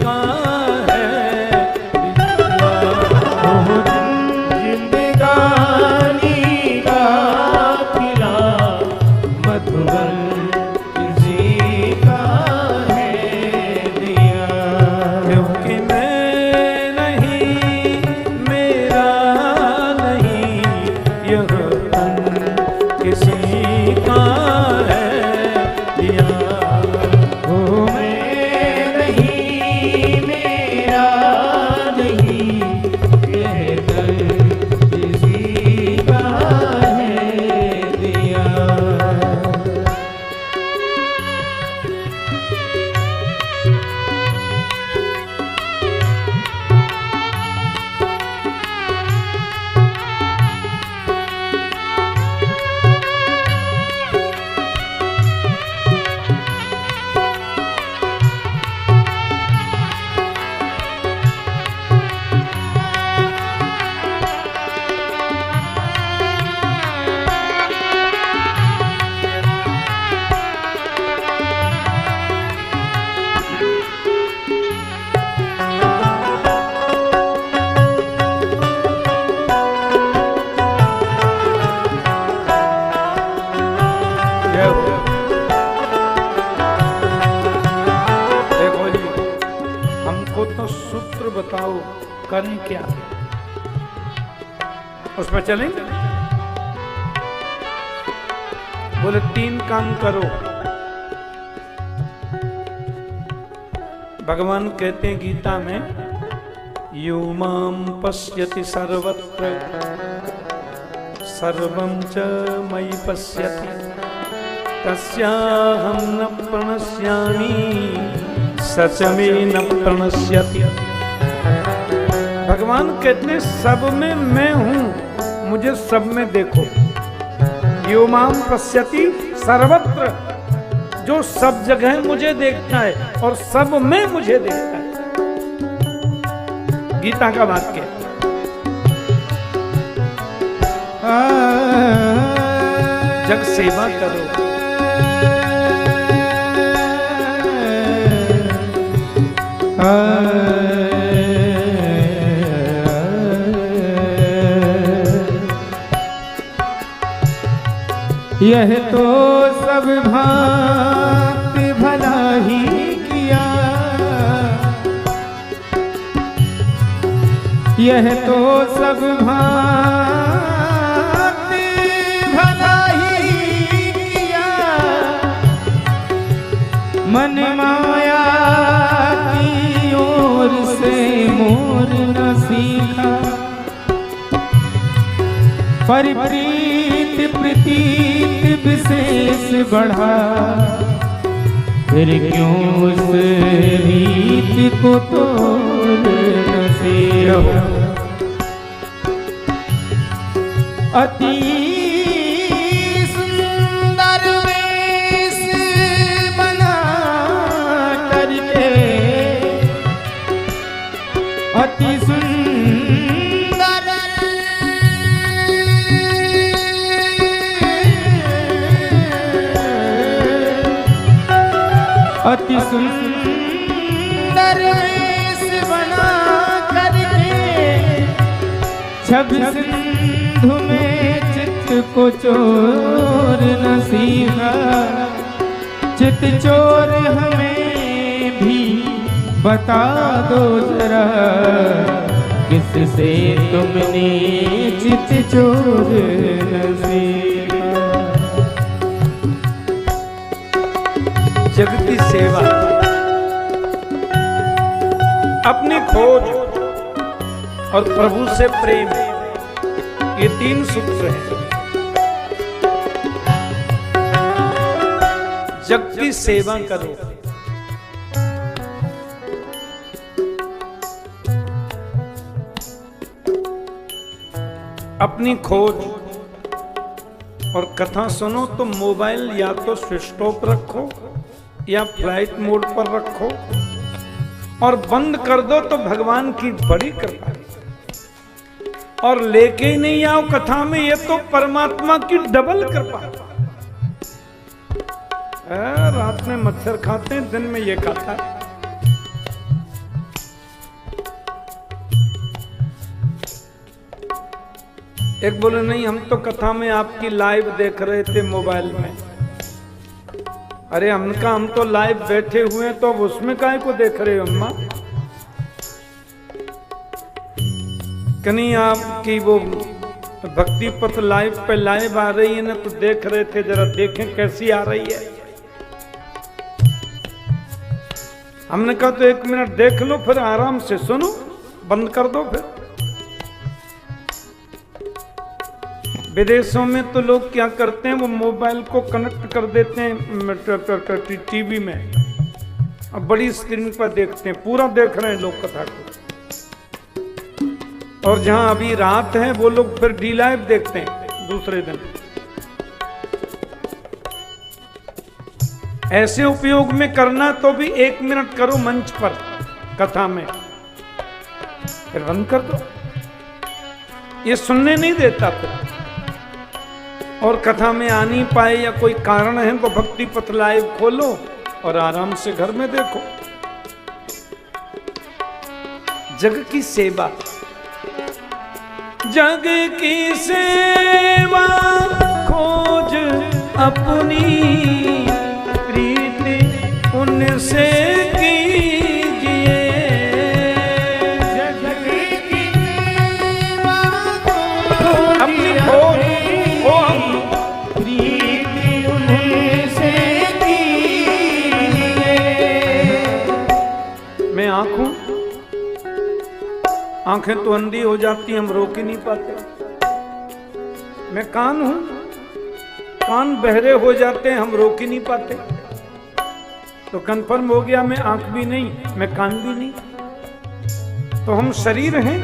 का है जिंदगानी का करें क्या? उस पर चलेंगे? बोले 3 काम करो। भगवान कहते हैं गीता में, यो माम पश्यति सर्वत्र सर्वं च मयि पश्यति तस्याहं न प्रणश्यामि सच में न प्रणश्यति। भगवान कहते हैं सब में मैं हूं, मुझे सब में देखो। यो माम पश्यति सर्वत्र, जो सब जगह मुझे देखता है और सब में मुझे देखता है। गीता का वाक्य। जग सेवा करो। यह तो सब भांति भला ही किया, यह तो सब भांति भला ही किया, मन माया की ओर से मोर न सीखा, परिप्रीत प्रतीत विशेष बढ़ा, फिर क्यों उस रीत को तोड़ न सीखा। अति सुंदर वेश बना करके, अति अति सुंदर वेश बना करके, छवि सिंधु में चित्त को चोर न सीखा। चित्त चोर हमें भी बता दो जरा, किससे तुमने चित्त चोर न सीखा। जग की सेवा, अपनी खोज और प्रभु से प्रेम, ये 3 सूत्र हैं। जग की सेवा करो। अपनी खोज और कथा सुनो तो मोबाइल या तो स्विच ऑफ रखो या फ्लाइट मोड पर रखो, और बंद कर दो तो भगवान की बड़ी कृपा। और लेके ही नहीं आओ कथा में, ये तो परमात्मा की डबल कृपा। रात में मच्छर खाते हैं, दिन में ये खाता है। एक बोले नहीं, हम तो कथा में आपकी लाइव देख रहे थे मोबाइल में। अरे हम तो लाइव बैठे हुए हैं, तो अब उसमें काहे को देख रहे हो अम्मा? कहीं आपकी वो भक्ति पथ लाइव पे लाइव आ रही है ना, तो देख रहे थे, जरा देखें कैसी आ रही है। हमने कहा तो 1 मिनट देख लो, फिर आराम से सुनो, बंद कर दो। फिर विदेशों में तो लोग क्या करते हैं, वो मोबाइल को कनेक्ट कर देते हैं टीवी में, अब बड़ी स्क्रीन पर देखते हैं, पूरा देख रहे हैं लोग कथा को। और जहां अभी रात है, वो लोग फिर डी लाइव देखते हैं दूसरे दिन। ऐसे उपयोग में करना तो भी 1 मिनट करो मंच पर कथा में, फिर बंद कर दो। ये सुनने नहीं देता फिर। और कथा में आ नहीं पाए या कोई कारण है तो भक्ति पथ लाइव खोलो और आराम से घर में देखो। जग की सेवा, जग की सेवा खोज अपनी प्रीति उनसे कीजिए। जग आंखें तो अंधी हो जाती, हम रोक ही नहीं पाते। मैं कान हूं, कान बहरे हो जाते हैं, हम रोक ही नहीं पाते। तो कंफर्म हो गया, मैं आंख भी नहीं, मैं कान भी नहीं। तो हम शरीर हैं,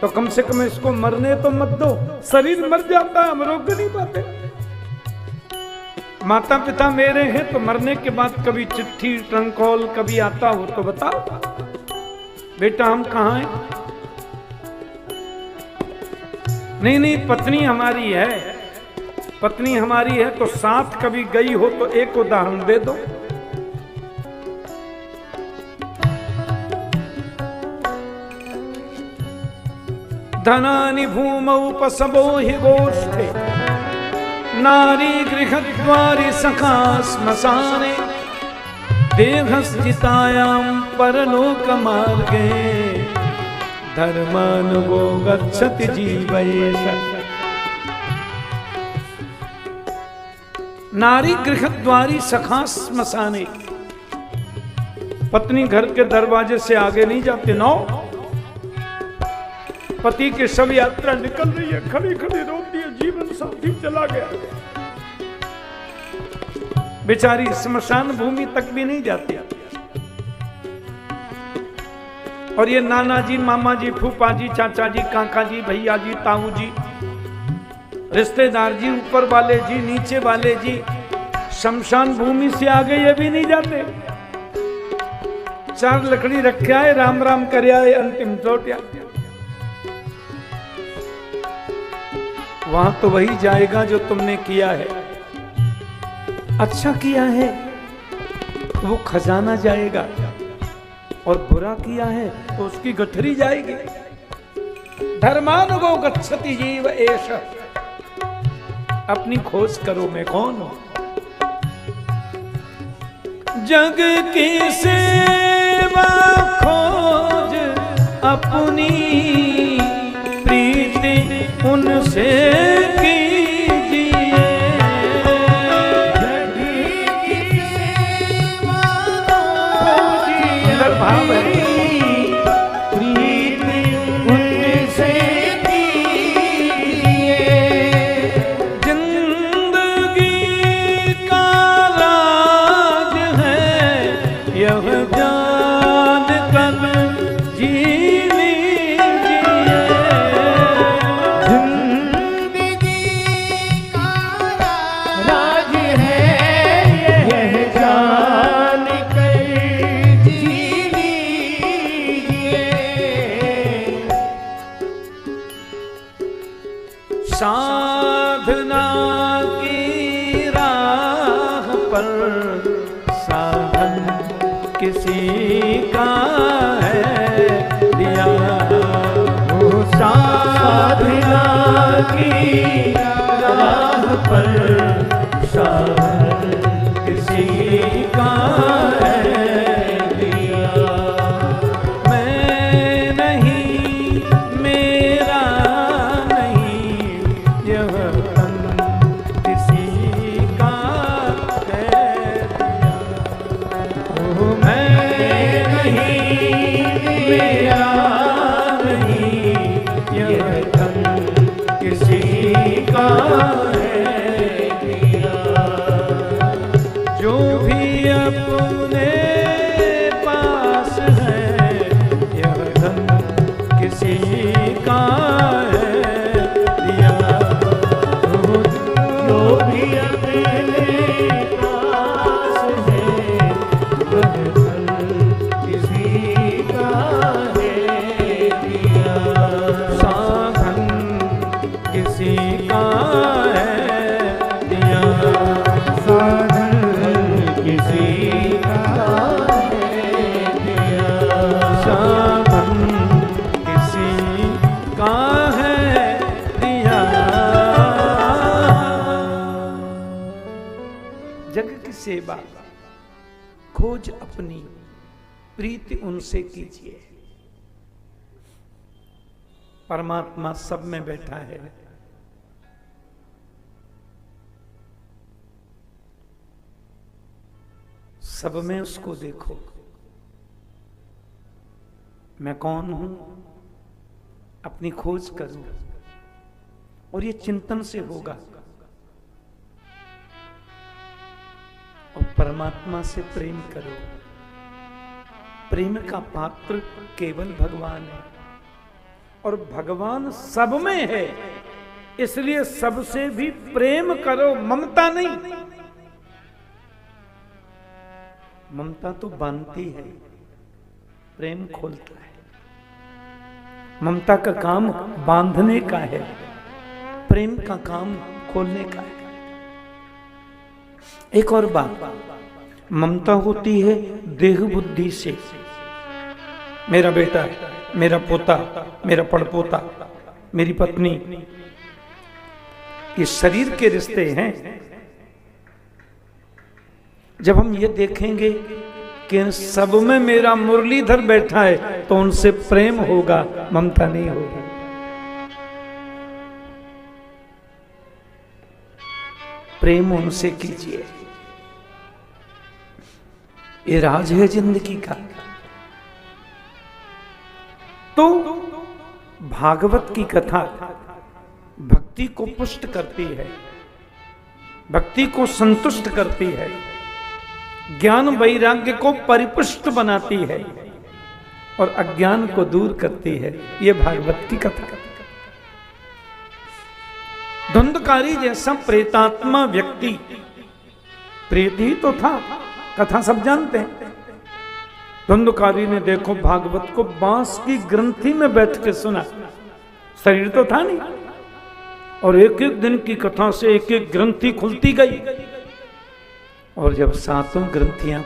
तो कम से कम इसको मरने तो मत दो। शरीर मर जाता है, हम रोक नहीं पाते। माता पिता मेरे हैं, तो मरने के बाद कभी चिट्ठी ट्रंक कॉल कभी आता हो तो बताओ बेटा हम कहाँ हैं। नहीं नहीं, पत्नी हमारी है, पत्नी हमारी है, तो साथ कभी गई हो तो एक उदाहरण दे दो। धनानि भूमौ पसवो हि गोष्ठे, नारी गृहद्वारि सखा श्मशाने, देहस्थितायां परलोकमार्गे, धर्मानुगो गच्छति जीवैष। नारी गृहद्वारि सखा श्मशाने, पत्नी घर के दरवाजे से आगे नहीं जाते। नौ पति के शव यात्रा निकल रही है, खड़ी खड़ी रोती है, जीवन साथी चला गया, बेचारी स्मशान भूमि तक भी नहीं जाती। और ये नाना जी, मामा जी, फूफा जी, चाचा जी, काका जी, भैया जी, ताऊ जी, रिश्तेदार जी, ऊपर वाले जी, नीचे वाले जी, शमशान भूमि से आगे ये भी नहीं जाते। चार लकड़ी रखे आए, राम राम कर आए, अंतिम चोटिया। वहां तो वही जाएगा जो तुमने किया है। अच्छा किया है तो वो खजाना जाएगा, और बुरा किया है तो उसकी गठरी जाएगी। धर्मानुगो गच्छति जीव एष। अपनी खोज करो, मैं कौन हूं। जग की सेवा खोज अपनी, प्रीति उनसे कीजिए। जग की सेवा खोज भाव है, प्रीति उनसे कीजिए। जिंदगी का राज है यह जान कर जी लीजिए। जिंदगी का राज है यह जान कर जी लीजिए। साधना की राह पर साधन किसी का है दिया। वो साधना की राह पर साधन किसी का है दिया। मैं नहीं, मेरा नहीं, यह तन किसी का है दिया। ओ मैं नहीं, मेरा नहीं, यह तन किसी का है दिया। जो भी अपने पास है यह धन किसी का है दिया। जो भी अपने पास है वह धन किसी का है दिया। साधन किसी का है दिया। साधन किसी का है दिया। साधन किसी का है दिया। जग की सेवा खोज अपनी, प्रीति उनसे कीजिए। परमात्मा सब में बैठा है। सब में उसको देखो। मैं कौन हूं, अपनी खोज करो, और ये चिंतन से होगा। और परमात्मा से प्रेम करो। प्रेम का पात्र केवल भगवान है, और भगवान सब में है, इसलिए सबसे भी प्रेम करो, ममता नहीं। ममता तो बांधती है, प्रेम खोलता है। ममता का काम बांधने का है, प्रेम का काम खोलने का है। एक और बात, ममता होती है देह बुद्धि से, मेरा बेटा, मेरा पोता, मेरा पड़पोता, मेरी पत्नी, ये शरीर के रिश्ते हैं। जब हम ये देखेंगे कि इन सब में मेरा मुरलीधर बैठा है, तो उनसे प्रेम होगा, ममता नहीं होगी। प्रेम उनसे कीजिए, ये राज है जिंदगी का। तो भागवत की कथा भक्ति को पुष्ट करती है, भक्ति को संतुष्ट करती है, ज्ञान वैराग्य को परिपुष्ट बनाती है, और अज्ञान को दूर करती है। ये भागवत की कथा। धुंधकारी जैसा प्रेतात्मा व्यक्ति, प्रेत ही तो था, कथा सब जानते हैं। धुंधकारी ने देखो भागवत को बांस की ग्रंथि में बैठ के सुना, शरीर तो था नहीं, और एक एक दिन की कथा से एक एक ग्रंथि खुलती गई, और जब सातों ग्रंथियां